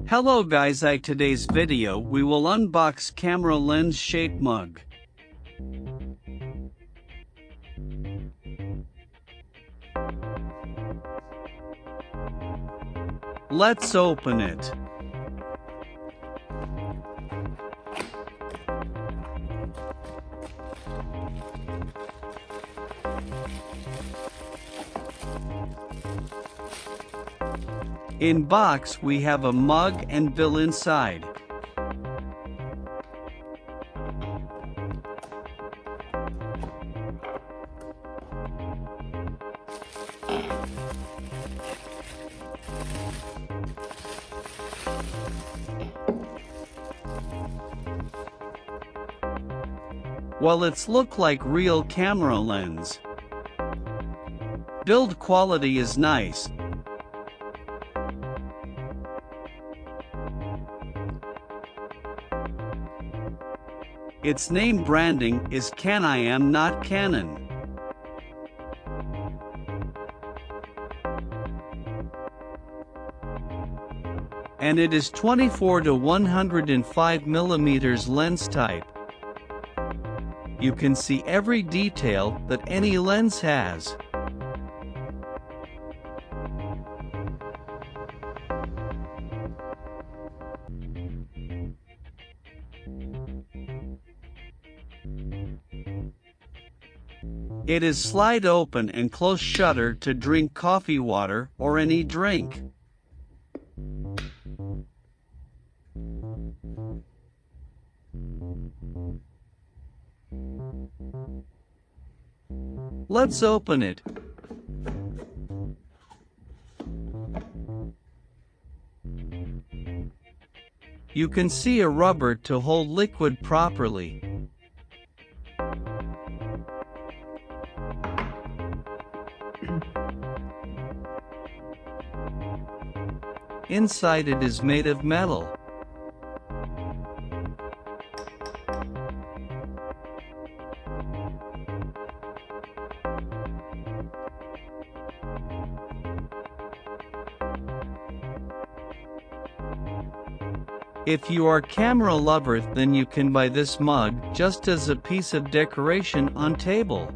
Hello guys, in today's video we will unbox camera lens shape mug. Let's open it. In box we have a mug and bill inside. Well, it's look like real camera lens. Build quality is nice. Its name branding is Can-I-Am, not Canon. And it is 24 to 105 millimeters lens type. You can see every detail that any lens has. It is slide open and close shutter to drink coffee, water, or any drink. Let's open it. You can see a rubber to hold liquid properly. Inside it is made of metal. If you are camera lover, then you can buy this mug just as a piece of decoration on table.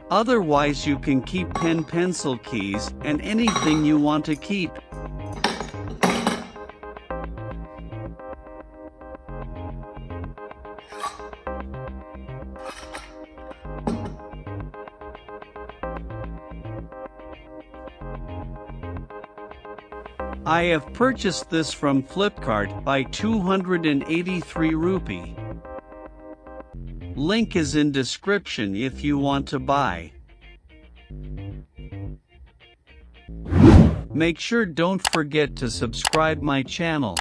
Otherwise you can keep pen, pencil, keys, and anything you want to keep. I have purchased this from Flipkart by 283 rupee. Link is in description if you want to buy. Make sure don't forget to subscribe my channel.